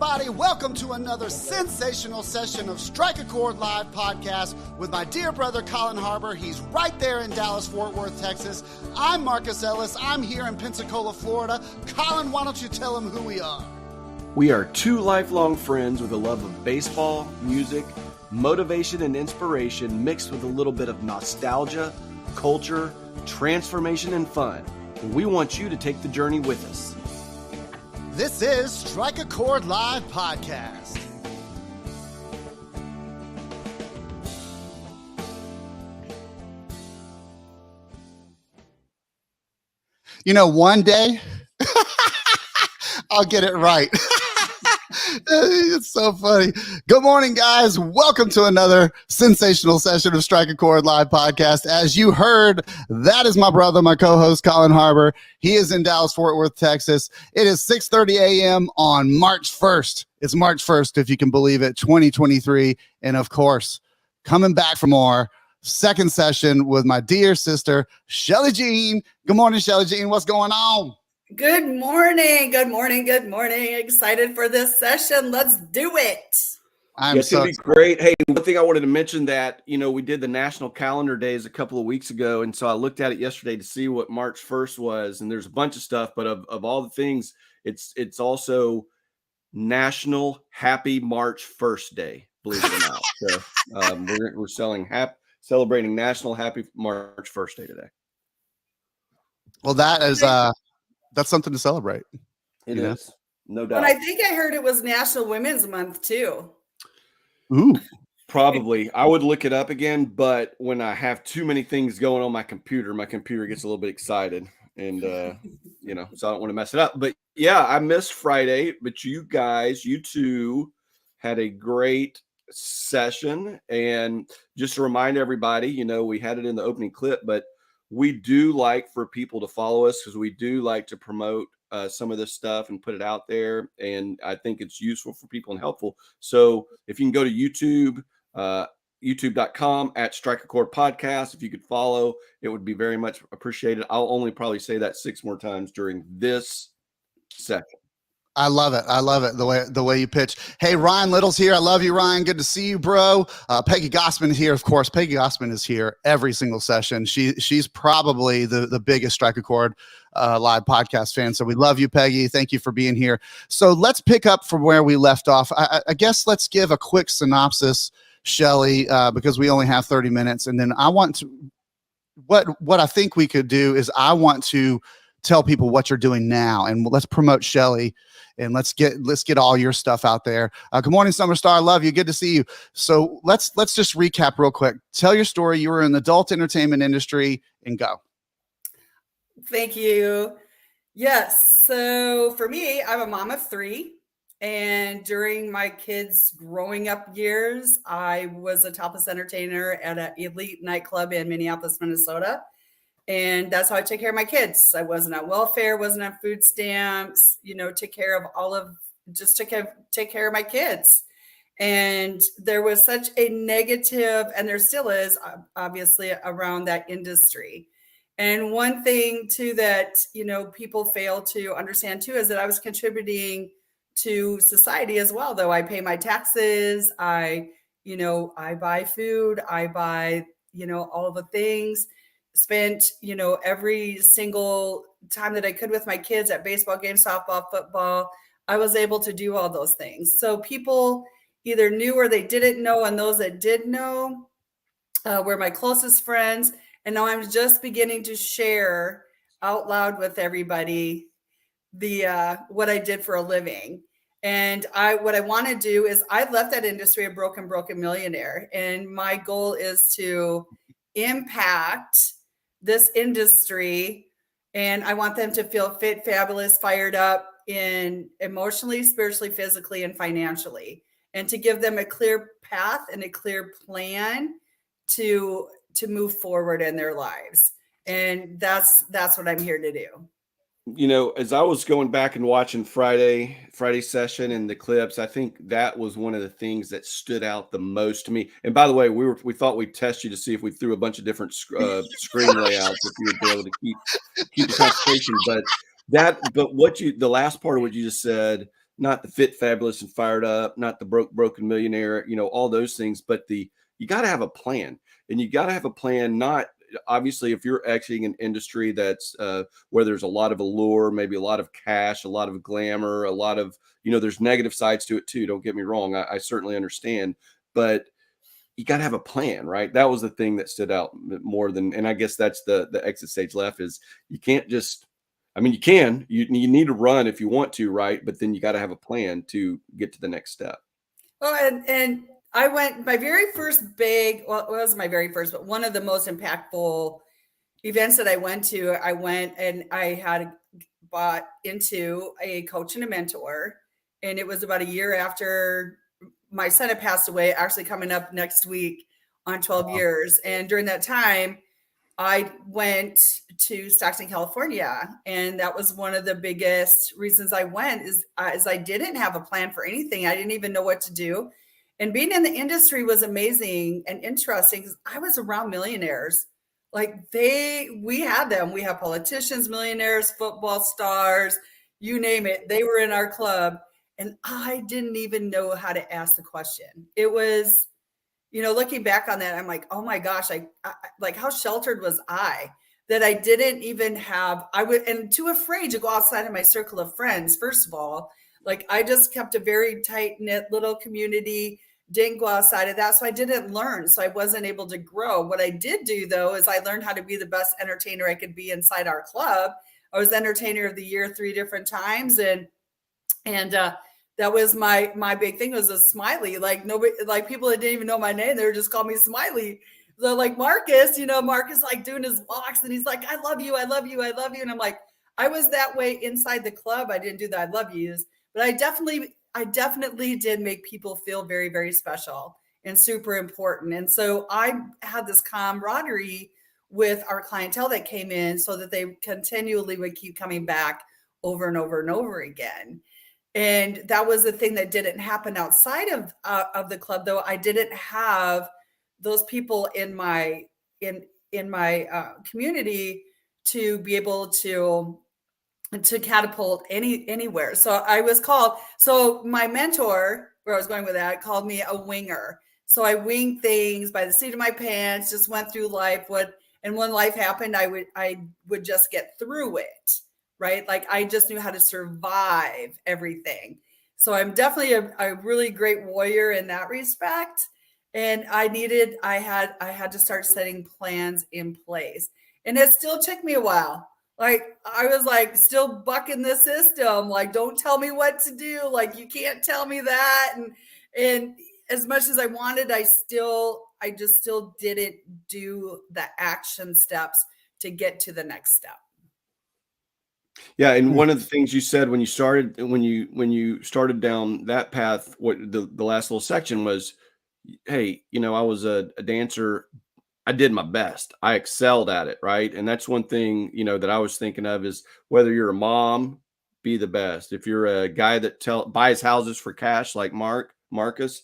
everybody. Welcome to another sensational session of Strike a Chord Live podcast with my dear brother, Colin Harbor. He's right there in Dallas, Fort Worth, Texas. I'm Marcus Ellis. I'm here in Pensacola, Florida. Colin, why don't you tell them who we are? We are two lifelong friends with a love of baseball, music, motivation, and inspiration mixed with a little bit of nostalgia, culture, transformation, and fun. And we want you to take the journey with us. This is Strike a Chord Live podcast. You know, one day I'll get it right. It's so funny. Good morning, guys. Welcome to another sensational session of Strike a Chord Live podcast. As you heard, that is my brother, my co-host, Colin Harbor. He is in Dallas, Fort Worth, Texas. It is 6:30 a.m. on March 1st. It's March 1st, if you can believe it, 2023. And of course, coming back for more, second session with my dear sister, Shelly Jean. Good morning, Shelly Jean. What's going on? Good morning. Good morning. Good morning. Excited for this session. Let's do it. It's going to be great. Hey, one thing I wanted to mention that, we did the National Calendar Days a couple of weeks ago. And so I looked at it yesterday to see what March 1st was. And there's a bunch of stuff, but of all the things, it's also National Happy March 1st Day, believe it or not. So we're celebrating National Happy March 1st Day today. Well, that's something to celebrate. It is, no doubt. But I think I heard it was National Women's Month too. Ooh, probably. I would look it up again, but when I have too many things going on my computer gets a little bit excited, and so I don't want to mess it up. But yeah, I missed Friday, but you two had a great session, and just to remind everybody, we had it in the opening clip, but we do like for people to follow us because we do like to promote some of this stuff and put it out there. And I think it's useful for people and helpful. So if you can go to YouTube, youtube.com at Strike a Chord Podcast, if you could follow, it would be very much appreciated. I'll only probably say that 6 more times during this session. I love it. I love it. The way you pitch. Hey, Ryan Little's here. I love you, Ryan. Good to see you, bro. Peggy Gossman is here. Of course, Peggy Gossman is here every single session. She's probably the biggest Strike a Chord Live podcast fan. So we love you, Peggy. Thank you for being here. So let's pick up from where we left off. I guess let's give a quick synopsis, Shelly, because we only have 30 minutes. And then I want to, what I think we could do is I want to tell people what you're doing now, and let's promote Shelly. And let's get all your stuff out there. Good morning, Summer Star. I love you. Good to see you. So let's just recap real quick. Tell your story. You were in the adult entertainment industry, and go. Thank you. Yes. So for me, I'm a mom of 3. And during my kids' growing up years, I was a topless entertainer at an elite nightclub in Minneapolis, Minnesota. And that's how I take care of my kids. I wasn't on welfare, wasn't on food stamps, took care of take care of my kids. And there was such a negative, and there still is, obviously, around that industry. And one thing too that, people fail to understand too, is that I was contributing to society as well. Though I pay my taxes, I buy food, I buy, all of the things. Spent, every single time that I could with my kids at baseball games, softball, football. I was able to do all those things. So people either knew or they didn't know, and those that did know were my closest friends. And now I'm just beginning to share out loud with everybody the what I did for a living. And what I want to do is I left that industry a broken millionaire. And my goal is to impact this industry, and I want them to feel fit, fabulous, fired up in emotionally, spiritually, physically, and financially, and to give them a clear path and a clear plan to move forward in their lives. And that's what I'm here to do. As I was going back and watching Friday session and the clips, I think that was one of the things that stood out the most to me. And by the way, we thought we'd test you to see if we threw a bunch of different screen layouts, if you would be able to keep the concentration. But the last part of what you just said not the fit, fabulous, and fired up, not the broken millionaire, all those things, but you got to have a plan, and you got to have a plan. Not obviously if you're exiting an industry that's where there's a lot of allure, maybe a lot of cash, a lot of glamour, a lot of, there's negative sides to it too. Don't get me wrong. I certainly understand, but you got to have a plan, right? That was the thing that stood out more than, and I guess that's the exit stage left is you can't just, I mean, you need to run if you want to, right? But then you got to have a plan to get to the next step. Oh, and I went, my very first well, it wasn't my very first, but one of the most impactful events that I went and I had bought into a coach and a mentor. And it was about a year after my son had passed away, actually coming up next week on 12 years. And during that time, I went to Stockton, California. And that was one of the biggest reasons I went is I didn't have a plan for anything. I didn't even know what to do. And being in the industry was amazing and interesting because I was around millionaires. Like we had them. We have politicians, millionaires, football stars, you name it. They were in our club. And I didn't even know how to ask the question. It was, looking back on that, I'm like, oh my gosh, I like how sheltered was I that I didn't even have, and too afraid to go outside of my circle of friends. First of all, like I just kept a very tight knit little community, didn't go outside of that. So I didn't learn. So I wasn't able to grow. What I did do though, is I learned how to be the best entertainer I could be inside our club. I was entertainer of the year 3 different times. And that was my big thing was a Smiley. Like nobody, like people that didn't even know my name, they were just calling me Smiley. So like Marcus, Marcus like doing his walks and he's like, I love you, I love you, I love you. And I'm like, I was that way inside the club. I didn't do the I love yous, but I definitely did make people feel very, very special and super important. And so I had this camaraderie with our clientele that came in so that they continually would keep coming back over and over and over again. And that was the thing that didn't happen outside of the club, though. I didn't have those people in my community to be able to catapult anywhere. So I was called. So my mentor, where I was going with that, called me a winger. So I winged things by the seat of my pants. Just went through life. And when life happened, I would just get through it. Right? Like I just knew how to survive everything. So I'm definitely a really great warrior in that respect. And I had to start setting plans in place. And it still took me a while. Like I was like still bucking the system. Like, don't tell me what to do. Like, you can't tell me that. And as much as I wanted, I just still didn't do the action steps to get to the next step. Yeah, and one of the things you said when you started down that path, what the last little section was, hey, I was a dancer. I did my best. I excelled at it, right? And that's one thing, that I was thinking of is whether you're a mom, be the best. If you're a guy that buys houses for cash like Marcus,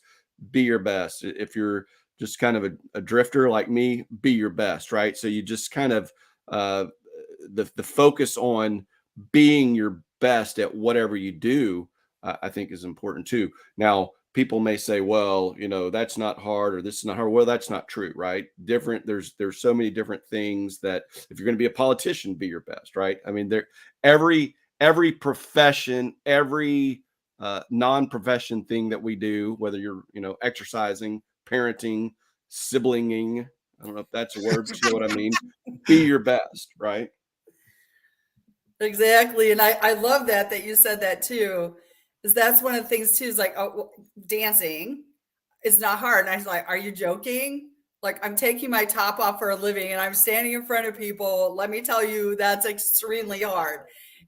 be your best. If you're just kind of a drifter like me, be your best, right? So you just kind of the focus on being your best at whatever you do, I think is important too. Now, people may say, well, that's not hard or this is not hard. Well, that's not true, right? There's so many different things that if you're going to be a politician, be your best, right? I mean, every profession, every non-profession thing that we do, whether you're, exercising, parenting, siblinging, I don't know if that's a word, but you know what I mean? Be your best, right? Exactly. And I love that you said that too, is that's one of the things too, is like, dancing is not hard. And I was like, are you joking? Like I'm taking my top off for a living and I'm standing in front of people. Let me tell you, that's extremely hard.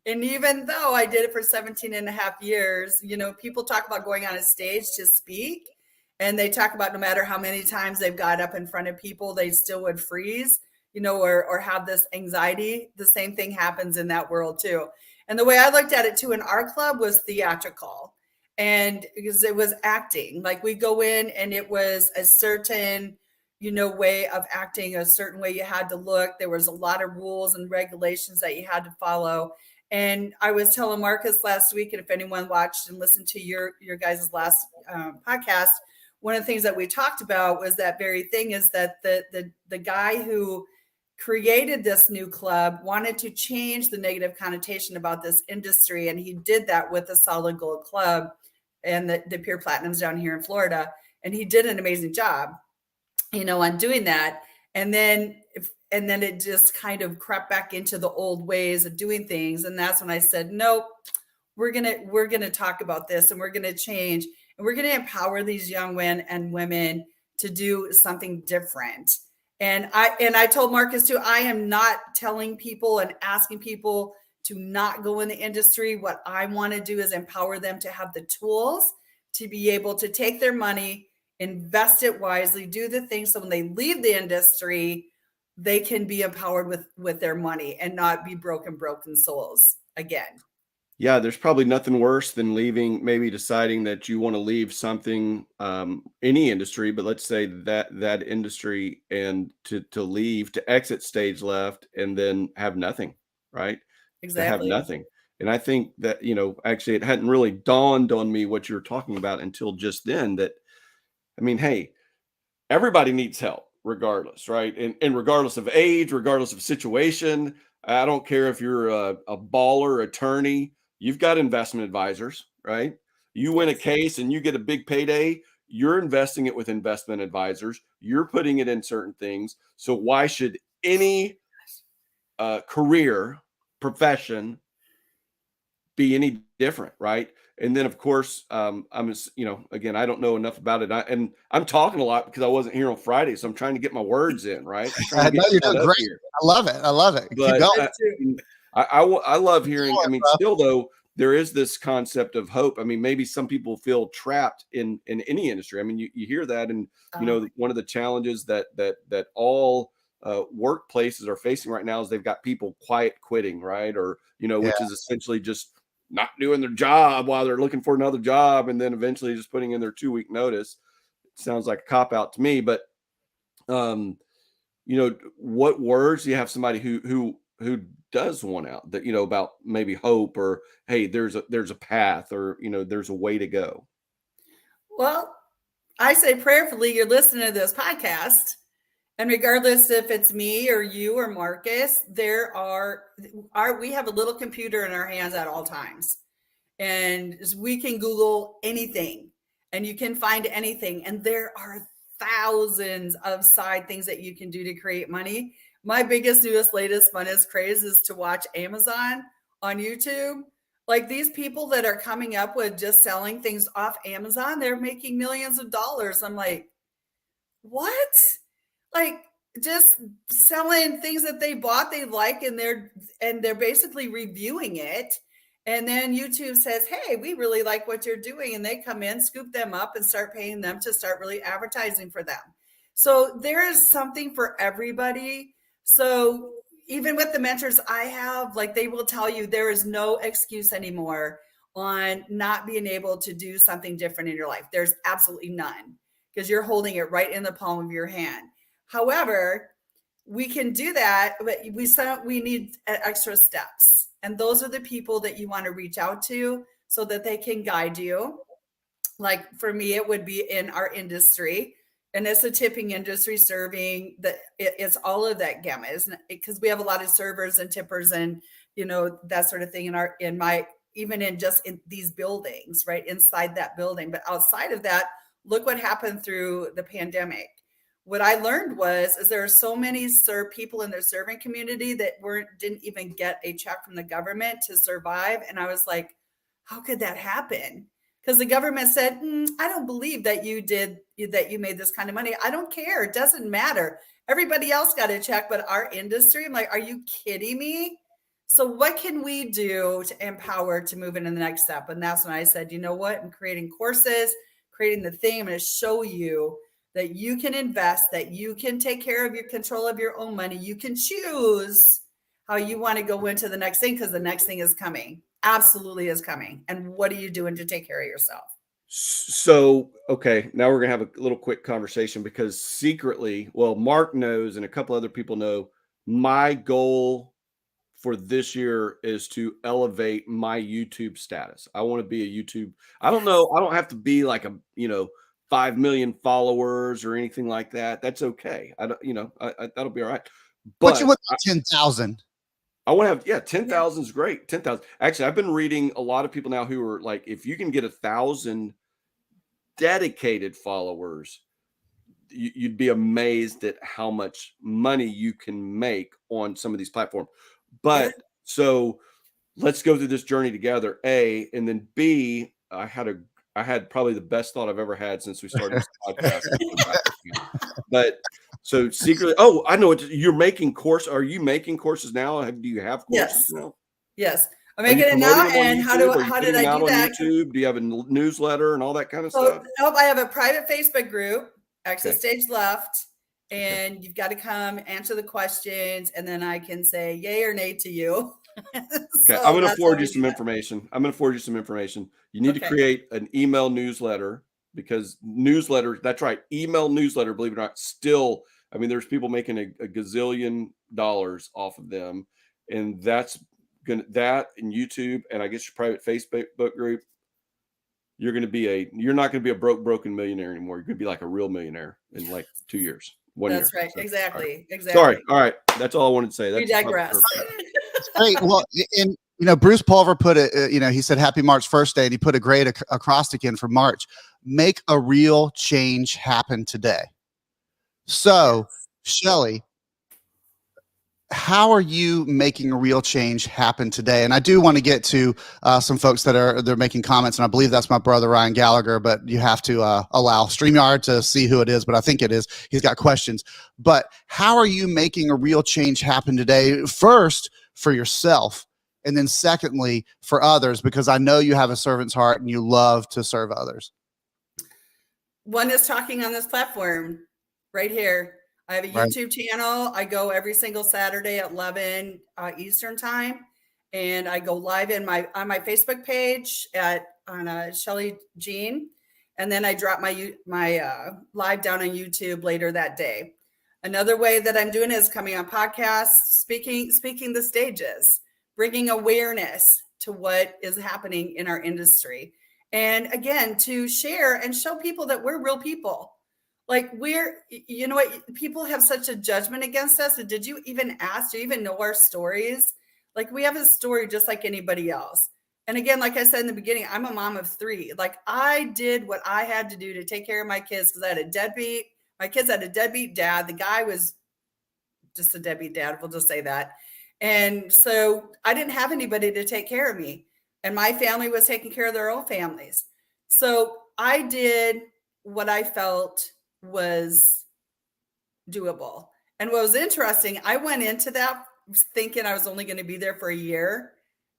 And even though I did it for 17 and a half years, people talk about going on a stage to speak and they talk about no matter how many times they've got up in front of people, they still would freeze. Or have this anxiety. The same thing happens in that world too. And the way I looked at it too in our club was theatrical. And because it was acting, like we go in and it was a certain, way of acting, a certain way you had to look. There was a lot of rules and regulations that you had to follow. And I was telling Marcus last week, and if anyone watched and listened to your guys' last podcast, one of the things that we talked about was that very thing, is that the guy who created this new club wanted to change the negative connotation about this industry. And he did that with the Solid Gold Club and the Pure Platinums down here in Florida. And he did an amazing job, on doing that. And then it just kind of crept back into the old ways of doing things. And that's when I said, nope, we're going to talk about this, and we're going to change, and we're going to empower these young men and women to do something different. And I told Marcus too, I am not telling people and asking people to not go in the industry. What I want to do is empower them to have the tools to be able to take their money, invest it wisely, do the things so when they leave the industry, they can be empowered with their money and not be broken souls again. Yeah, there's probably nothing worse than maybe deciding that you want to leave something, any industry, but let's say that industry, and to leave, to exit stage left, and then have nothing, right? Exactly. To have nothing. And I think that, actually it hadn't really dawned on me what you were talking about until just then, that, I mean, hey, everybody needs help regardless, right? And regardless of age, regardless of situation. I don't care if you're a baller attorney, you've got investment advisors, right? You win a case and you get a big payday, you're investing it with investment advisors, you're putting it in certain things. So why should any career, profession be any different, right? And then, of course, again, I don't know enough about it. I'm talking a lot because I wasn't here on Friday, so I'm trying to get my words in, right? I know you're doing great. Here. I love it. But keep going. I love hearing. I mean, still though, there is this concept of hope. I mean, maybe some people feel trapped in any industry. I mean, you hear that, and one of the challenges that all workplaces are facing right now is they've got people quiet quitting, right? Or which is essentially just not doing their job while they're looking for another job, and then eventually just putting in their 2-week notice. It sounds like a cop out to me, but what words do you have somebody who does want out, that about maybe hope, or hey, there's a path, or there's a way to go? Well, I say prayerfully you're listening to this podcast, and regardless if it's me or you or Marcus, we have a little computer in our hands at all times, and we can Google anything and you can find anything. And there are thousands of side things that you can do to create money. My biggest, newest, latest, funnest craze is to watch Amazon on YouTube. Like these people that are coming up with just selling things off Amazon, they're making millions of dollars. I'm like, what? Like just selling things that they bought, they like, and they're basically reviewing it. And then YouTube says, hey, we really like what you're doing. And they come in, scoop them up, and start paying them to start really advertising for them. So there is something for everybody. So even with the mentors I have, like they will tell you there is no excuse anymore on not being able to do something different in your life. There's absolutely none, because you're holding it right in the palm of your hand. However, we can do that, but we need extra steps. And those are the people that you want to reach out to so that they can guide you. Like for me, it would be in our industry, and it's a tipping industry, serving it's all of that gamut, isn't it? Because we have a lot of servers and tippers and, that sort of thing even in these buildings, right inside that building. But outside of that, look what happened through the pandemic. What I learned is there are so many people in their serving community that didn't even get a check from the government to survive. And I was like, how could that happen? Because the government said, I don't believe that you made this kind of money. I don't care. It doesn't matter. Everybody else got a check, but our industry, I'm like, are you kidding me? So what can we do to empower to move into the next step? And that's when I said, you know what? I'm creating courses, creating the thing. I'm going to show you that you can invest, that you can take care of your control of your own money. You can choose how you want to go into the next thing, because the next thing is coming. Absolutely is coming. And what are you doing to take care of yourself? So, okay, now we're going to have a little quick conversation, because secretly, well, Mark knows and a couple other people know, my goal for this year is to elevate my YouTube status. I want to be a YouTube. I don't know. I don't have to be like 5 million followers or anything like that. That's okay. I don't, that'll be all right. But you But would 10,000. I want to have, 10,000 is great. 10,000. Actually, I've been reading a lot of people now who are like, if you can get 1,000 dedicated followers, you'd be amazed at how much money you can make on some of these platforms. But so let's go through this journey together, A, and then B, I had probably the best thought I've ever had since we started this podcast. But so secretly, I know you're making course. Are you making courses now? Do you have courses now? Yes. I'm making it now. And how did I do that? YouTube? Do you have a newsletter and all that kind of stuff? I have a private Facebook group, Exit Okay. Stage Left, and you've got to come answer the questions, and then I can say yay or nay to you. Okay, I'm going to forward you some information. You need to create an email newsletter, because that's right. Email newsletter, believe it or not, still, I mean, there's people making a gazillion dollars off of them. And that and YouTube, and I guess your private Facebook group, you're not going to be a broken millionaire anymore. You're going to be like a real millionaire in like 2 years. That's year. right. So, Exactly. Sorry. All right. That's all I wanted to say. We digress. Great. Well, Bruce Pulver put it, he said happy March 1st day, and he put a great acrostic in for March. Make a real change happen today. So, Shelly, how are you making a real change happen today? And I do want to get to some folks they're making comments, and I believe that's my brother Ryan Gallagher, but you have to allow StreamYard to see who it is, but I think it is. He's got questions. But how are you making a real change happen today? First, for yourself, and then secondly, for others, because I know you have a servant's heart and you love to serve others. One is talking on this platform right here. I have a YouTube channel. I go every single Saturday at 11 Eastern time, and I go live on my Facebook page on Shelly Jean, and then I drop my live down on YouTube later that day. Another way that I'm doing is coming on podcasts, speaking the stages, bringing awareness to what is happening in our industry, and again to share and show people that we're real people. Like people have such a judgment against us. And did you even ask? Do you even know our stories? Like, we have a story just like anybody else. And again, like I said in the beginning, I'm a mom of 3. Like, I did what I had to do to take care of my kids, because I had a deadbeat. My kids had a deadbeat dad. The guy was just a deadbeat dad. We'll just say that. And so I didn't have anybody to take care of me. And my family was taking care of their own families. So I did what I felt was doable. And what was interesting, I went into that thinking I was only going to be there for a year,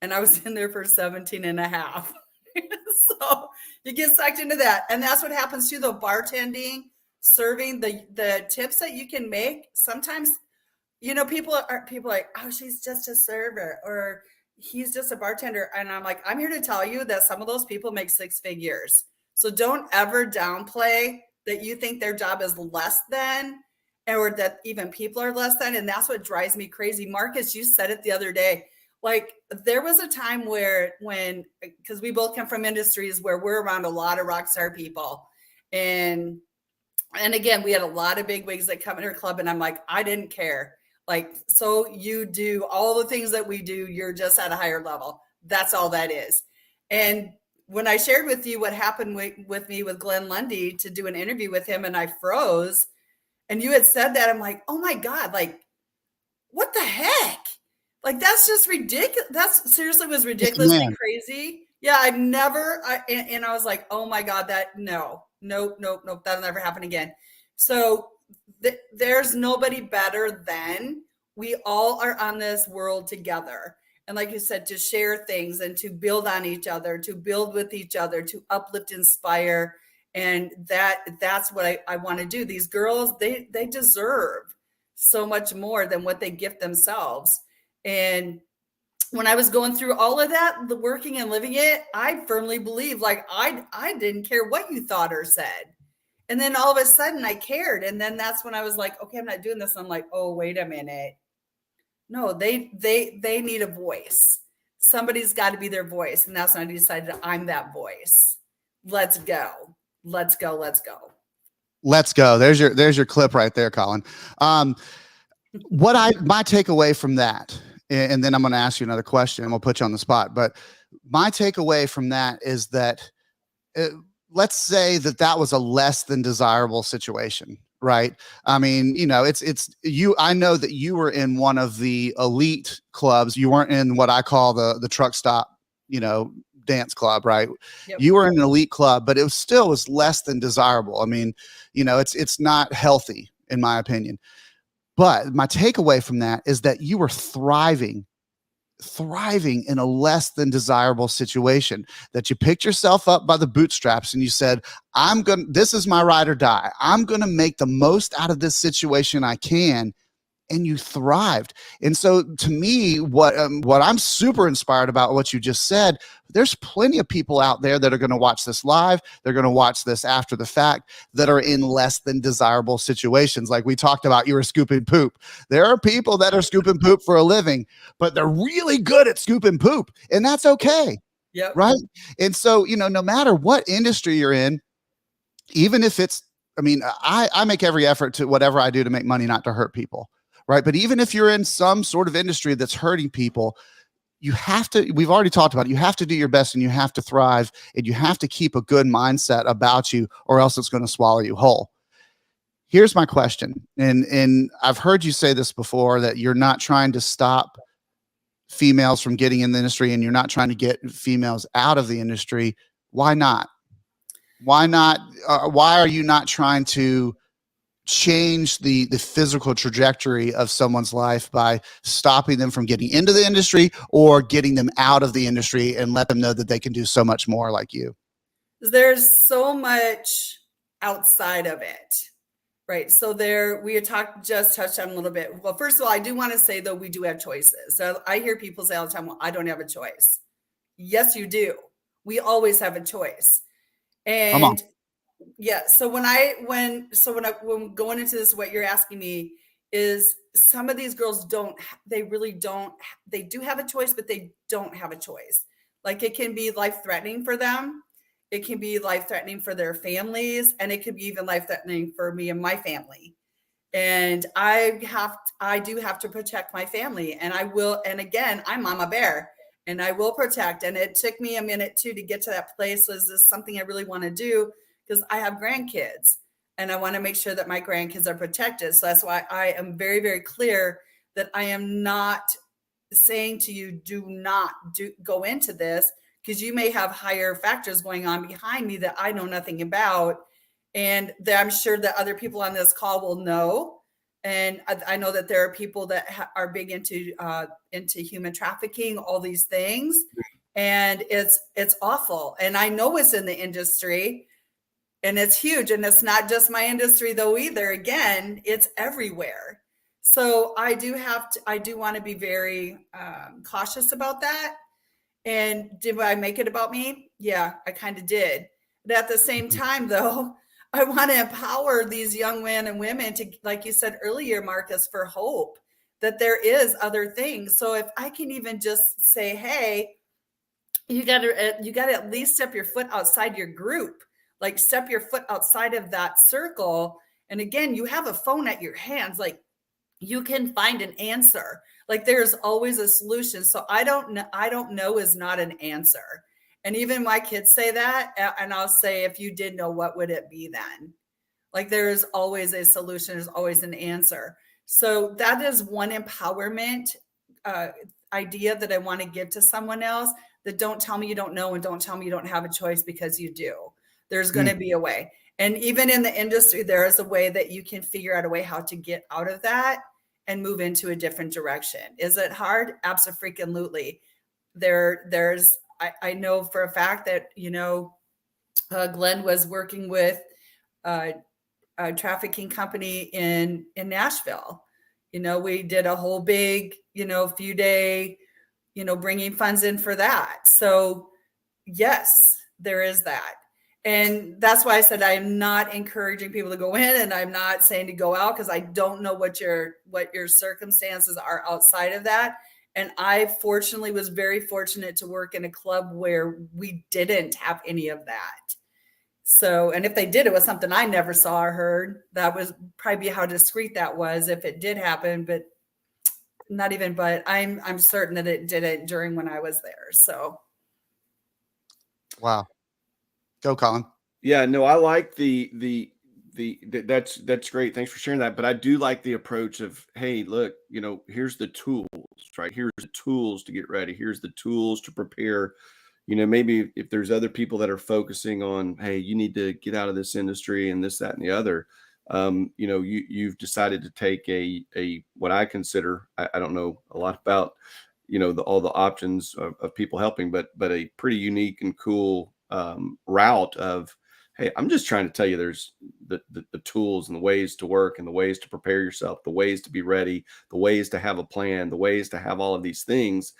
and I was in there for 17 and a half. So you get sucked into that. And that's what happens too, though. Bartending, serving, the tips that you can make. Sometimes, people are like, oh, she's just a server, or he's just a bartender. And I'm like, I'm here to tell you that some of those people make 6 figures. So don't ever downplay that you think their job is less than, or that even people are less than. And that's what drives me crazy. Marcus, you said it the other day. Like, there was a time because we both come from industries where we're around a lot of rock star people. And again, we had a lot of big wigs that come in our club, and I'm like, I didn't care. Like, so you do all the things that we do, you're just at a higher level. That's all that is. And when I shared with you what happened with me with Glenn Lundy to do an interview with him, and I froze, and you had said that, I'm like, oh my God, like, what the heck? Like, that's just ridiculous. That seriously was ridiculously crazy. Yeah, and I was like, oh my God, nope, that'll never happen again. So there's nobody better than we all are on this world together. And like you said, to share things and to build on each other, to build with each other, to uplift, inspire. And that's what I want to do. These girls, they deserve so much more than what they gift themselves. And when I was going through all of that, the working and living it, I firmly believe, like, I didn't care what you thought or said. And then all of a sudden I cared. And then that's when I was like, okay, I'm not doing this. I'm like, oh, wait a minute. No, they need a voice. Somebody's got to be their voice. And that's when I decided I'm that voice. Let's go. Let's go. Let's go. Let's go. There's your clip right there, Colin. My takeaway from that, and then I'm going to ask you another question and we'll put you on the spot. But my takeaway from that is that let's say that was a less than desirable situation, right? I mean, it's you. I know that you were in one of the elite clubs. You weren't in what I call the truck stop, dance club, right? Yep. You were in an elite club, but it was less than desirable. I mean, it's not healthy in my opinion. But my takeaway from that is that you were thriving in a less than desirable situation, that you picked yourself up by the bootstraps and you said, this is my ride or die. I'm going to make the most out of this situation I can. And you thrived. And so to me, what I'm super inspired about what you just said, there's plenty of people out there that are going to watch this live. They're going to watch this after the fact that are in less than desirable situations. Like we talked about, you were scooping poop. There are people that are scooping poop for a living, but they're really good at scooping poop. And that's okay. Yep. Right. And so, no matter what industry you're in, even if I make every effort to whatever I do to make money, not to hurt people. Right. But even if you're in some sort of industry that's hurting people, we've already talked about it, you have to do your best and you have to thrive and you have to keep a good mindset about you or else it's going to swallow you whole. Here's my question. And I've heard you say this before, that you're not trying to stop females from getting in the industry and you're not trying to get females out of the industry. Why not? Why not? Why are you not trying to change the physical trajectory of someone's life by stopping them from getting into the industry or getting them out of the industry and let them know that they can do so much more like you? There's so much outside of it, right? So we just touched on a little bit. Well, first of all, I do want to say though, we do have choices. So I hear people say all the time, well, I don't have a choice. Yes, you do. We always have a choice. And yeah. So when going into this, what you're asking me is some of these girls do have a choice, but they don't have a choice. Like it can be life-threatening for them. It can be life-threatening for their families. And it could be even life-threatening for me and my family. And I do have to protect my family, and I will. And again, I'm Mama Bear and I will protect. And it took me a minute too, to get to that place. Was this something I really want to do? Because I have grandkids and I want to make sure that my grandkids are protected. So that's why I am very, very clear that I am not saying to you, do not go into this, because you may have higher factors going on behind me that I know nothing about. And that I'm sure that other people on this call will know. And I know that there are people that are big into human trafficking, all these things. And it's awful. And I know it's in the industry. And it's huge. And it's not just my industry though either. Again, it's everywhere. So I do want to be very cautious about that. And did I make it about me? Yeah, I kind of did. But at the same time though, I want to empower these young men and women to, like you said earlier, Marcus, for hope that there is other things. So if I can even just say, hey, you got to at least step your foot outside your group. Like step your foot outside of that circle. And again, you have a phone at your hands. Like you can find an answer. Like there's always a solution. So I don't know is not an answer. And even my kids say that. And I'll say, if you did know, what would it be then? Like there's always a solution. There's always an answer. So that is one empowerment idea that I want to give to someone else, that don't tell me you don't know and don't tell me you don't have a choice, because you do. There's going to be a way. And even in the industry, there is a way that you can figure out a way how to get out of that and move into a different direction. Is it hard? Absolutely. I know for a fact that, Glenn was working with a trafficking company in Nashville. We did a whole big, few day, bringing funds in for that. So yes, there is that. And that's why I said I'm not encouraging people to go in, and I'm not saying to go out, because I don't know what your circumstances are outside of that. And I fortunately was very fortunate to work in a club where we didn't have any of that. So, and if they did, it was something I never saw or heard. That was probably how discreet that was if it did happen, but not even, but I'm certain that it didn't during when I was there. So. Wow. Go, Colin. Yeah, no, I like that's great. Thanks for sharing that. But I do like the approach of, hey, look, here's the tools, right? Here's the tools to get ready. Here's the tools to prepare. Maybe if there's other people that are focusing on, hey, you need to get out of this industry and this, that, and the other. You've decided to take a what I consider, I don't know a lot about, all the options of people helping, but a pretty unique and cool route of, hey, I'm just trying to tell you there's the tools and the ways to work and the ways to prepare yourself, the ways to be ready, the ways to have a plan, the ways to have all of these things.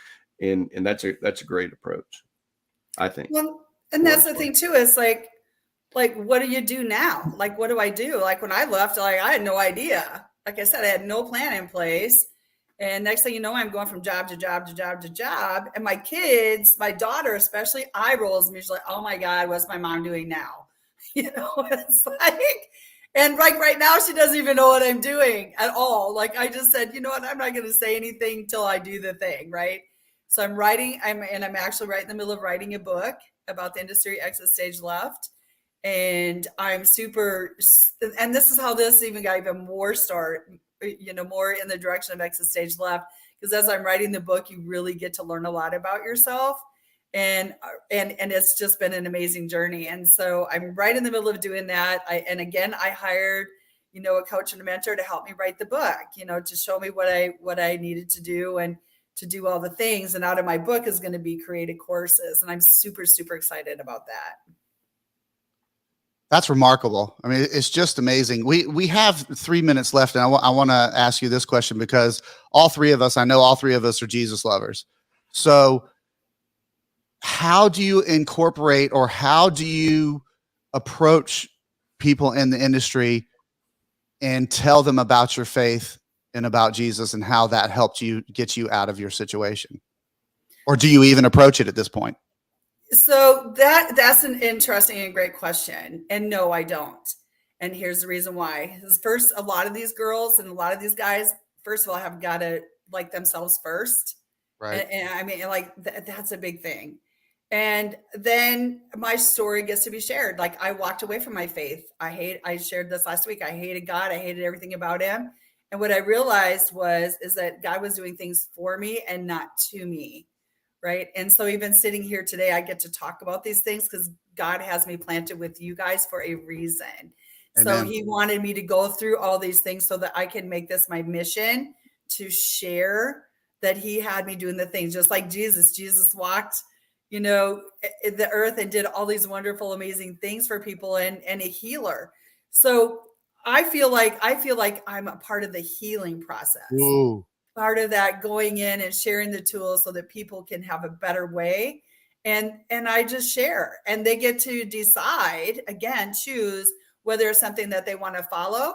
And that's a great approach, I think. Well, and that's the thing too, is like, what do you do now? Like, what do I do? Like when I left, I had no idea. Like I said, I had no plan in place. And next thing you know, I'm going from job to job to job to job. And my kids, my daughter especially, eye rolls me. She's like, oh my God, what's my mom doing now? It's like, and like right now, she doesn't even know what I'm doing at all. Like I just said, you know what, I'm not going to say anything till I do the thing, right? So I'm actually right in the middle of writing a book about the industry exit stage left. And I'm super, and this is how this even got even more more in the direction of exit stage left. Because as I'm writing the book, you really get to learn a lot about yourself. And it's just been an amazing journey. And so I'm right in the middle of doing that. I hired, a coach and a mentor to help me write the book, to show me what I needed to do and to do all the things. And out of my book is going to be created courses. And I'm super, super excited about that. That's remarkable. I mean, it's just amazing. We have 3 minutes left, and I want to ask you this question because I know all three of us are Jesus lovers. So how do you incorporate, or how do you approach people in the industry and tell them about your faith and about Jesus and how that helped you get you out of your situation? Or do you even approach it at this point? So that's an interesting and great question. And no, I don't. And here's the reason why. First, a lot of these girls and a lot of these guys, first of all, have got to like themselves first. Right. And I mean, like that's a big thing. And then my story gets to be shared. Like I walked away from my faith. I shared this last week. I hated God. I hated everything about him. And what I realized is that God was doing things for me and not to me. Right. And so even sitting here today, I get to talk about these things because God has me planted with you guys for a reason. Amen. So he wanted me to go through all these things so that I can make this my mission to share that he had me doing the things just like Jesus. Jesus walked, the earth and did all these wonderful, amazing things for people and a healer. So I feel like I'm a part of the healing process. Ooh. Part of that, going in and sharing the tools so that people can have a better way. And I just share, and they get to decide, again, choose whether it's something that they want to follow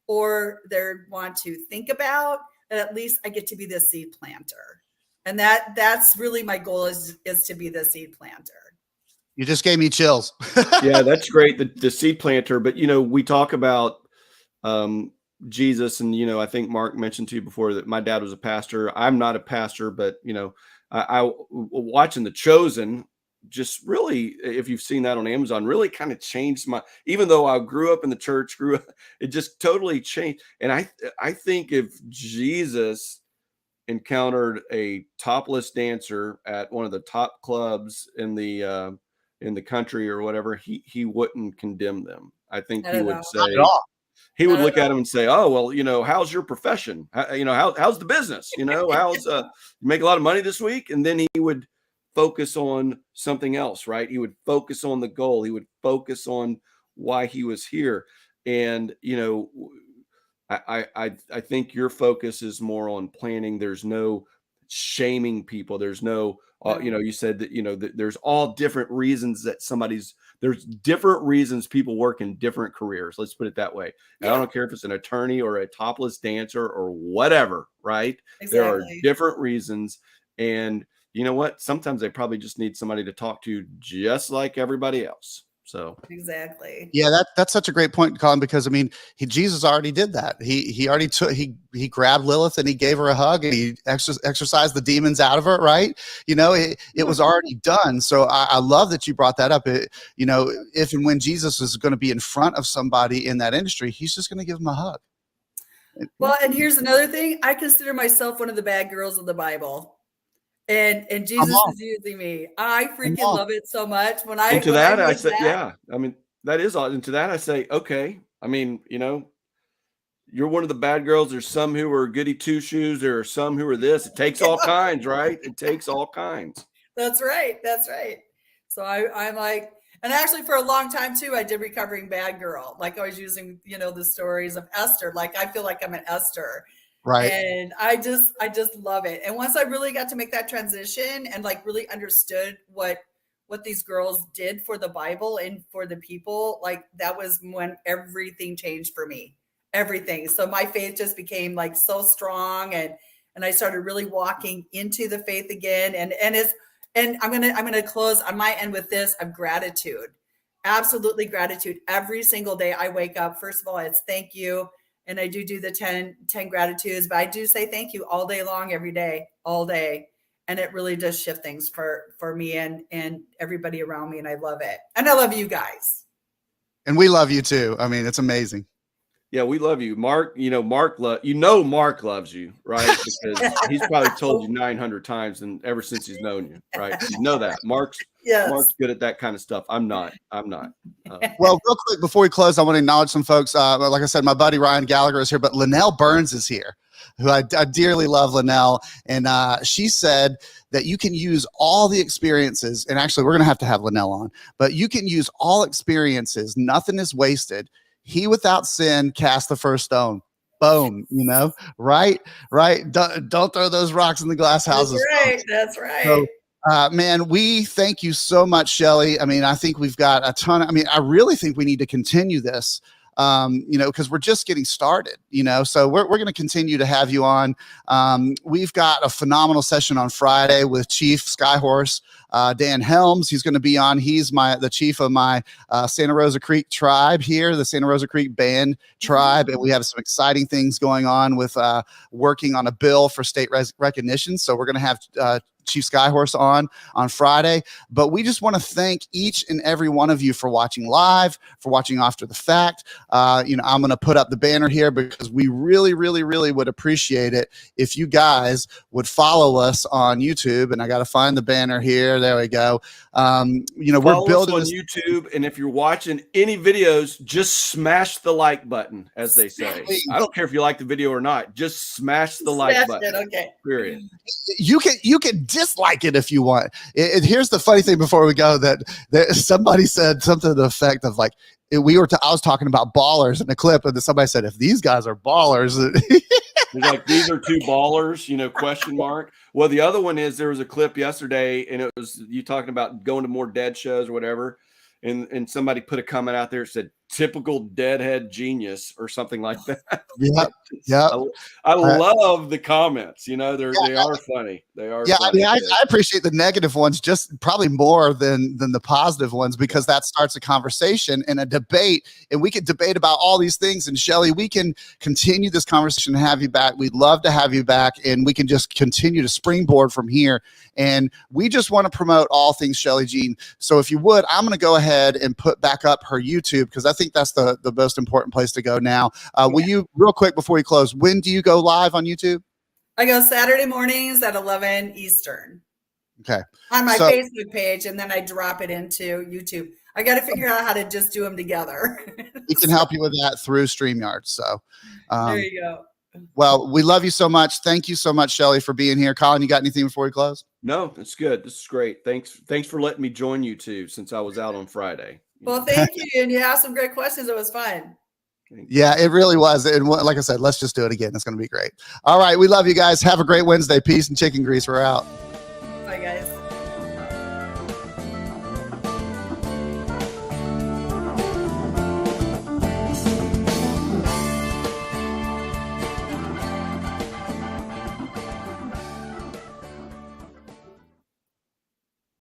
or they want to think about. And at least I get to be the seed planter. And that's really my goal is to be the seed planter. You just gave me chills. Yeah, that's great. The seed planter, but we talk about Jesus, and I think Mark mentioned to you before that my dad was a pastor. I'm not a pastor, but I watching The Chosen just really, if you've seen that on Amazon, really kind of changed even though I grew up in the church, it just totally changed. And I think if Jesus encountered a topless dancer at one of the top clubs in the country or whatever, he wouldn't condemn them. I think he would say, he would look at him and say, oh, well, how's your profession? How's the business? How's you make a lot of money this week? And then he would focus on something else, right? He would focus on the goal. He would focus on why he was here. And, I think your focus is more on planning. There's no shaming people. There's no, you said that, that there's all different reasons that there's different reasons people work in different careers. Let's put it that way. And I don't care if it's an attorney or a topless dancer or whatever, right? Exactly. There are different reasons. And you know what? Sometimes they probably just need somebody to talk to just like everybody else. So exactly. Yeah, that's such a great point, Colin, because I mean, Jesus already did that. He already he grabbed Lilith and he gave her a hug and he exorcised the demons out of her, right? It was already done. So I love that you brought that up. If and when Jesus is going to be in front of somebody in that industry, he's just going to give them a hug. Well, and here's another thing. I consider myself one of the bad girls of the Bible. And Jesus is using me. I freaking love it so much. When I say, yeah, I mean, that is all. And to that I say, okay. I mean, you're one of the bad girls. There's some who are goody two shoes. There are some who are this. It takes all kinds, right? It takes all kinds. That's right. That's right. So I'm like, and actually for a long time too, I did recovering bad girl. Like I was using, the stories of Esther. Like I feel like I'm an Esther. Right. And I just love it. And once I really got to make that transition and like really understood what these girls did for the Bible and for the people, like that was when everything changed for me. Everything. So my faith just became like so strong and I started really walking into the faith again. And I'm gonna close on my end with this of gratitude. Absolutely gratitude. Every single day I wake up, first of all, it's thank you. And I do the 10 gratitudes, but I do say thank you all day long, every day, all day. And it really does shift things for me and everybody around me. And I love it. And I love you guys. And we love you too. I mean, it's amazing. Yeah, we love you. Mark, Mark loves you, right? Because he's probably told you 900 times and ever since he's known you, right? You know that. Mark's good at that kind of stuff. I'm not. Well, real quick before we close, I want to acknowledge some folks. Like I said, my buddy Ryan Gallagher is here, but Linnell Burns is here, who I dearly love. Linnell, and she said that you can use all the experiences, and actually we're going to have Linnell on, but you can use all experiences. Nothing is wasted. He without sin cast the first stone. Boom, right? Don't throw those rocks in the glass houses. That's right. So, man, we thank you so much, Shelly. I mean, I think we've got a ton. I really think we need to continue this, because we're just getting started, so we're going to continue to have you on. We've got a phenomenal session on Friday with Chief Skyhorse, Dan Helms. He's going to be on. He's the chief of my Santa Rosa Creek tribe here, the Santa Rosa Creek Band tribe. And we have some exciting things going on with working on a bill for state recognition. So we're going to have Chief Skyhorse on Friday. But we just want to thank each and every one of you for watching live, for watching after the fact. I'm going to put up the banner here because we really, really, really would appreciate it if you guys would follow us on YouTube. And I got to find the banner here. There we go. We're building us on YouTube. And if you're watching any videos, just smash the like button, as they say. I don't care if you like the video or not. Just smash the like button. Okay. Period. You can dislike it if you want. Here's the funny thing before we go that somebody said something to the effect of like, I was talking about ballers in the clip, and then somebody said, if these guys are ballers, like, these are two ballers, question mark. Well, the other one is there was a clip yesterday and it was you talking about going to more dead shows or whatever. And somebody put a comment out there that said, typical deadhead genius or something like that. Yeah. I love the comments. They are funny. They are. Yeah. Funny. I appreciate the negative ones just probably more than the positive ones, because that starts a conversation and a debate, and we can debate about all these things. And Shelly, we can continue this conversation and have you back. We'd love to have you back, and we can just continue to springboard from here. And we just want to promote all things Shelly Jean. So if you would, I'm going to go ahead and put back up her YouTube, because I think that's the most important place to go now. Will you, real quick before we close, when do you go live on YouTube? I go Saturday mornings at 11 Eastern. Okay. On my Facebook page, and then I drop it into YouTube. I got to figure out how to just do them together. We can help you with that through StreamYard. So there you go. Well, we love you so much. Thank you so much, Shelly, for being here. Colin, you got anything before we close? No, it's good. This is great. Thanks for letting me join you too, since I was out on Friday. Well, thank you. And you asked some great questions. It was fun. Yeah, it really was. And like I said, let's just do it again. It's going to be great. All right. We love you guys. Have a great Wednesday. Peace and chicken grease. We're out.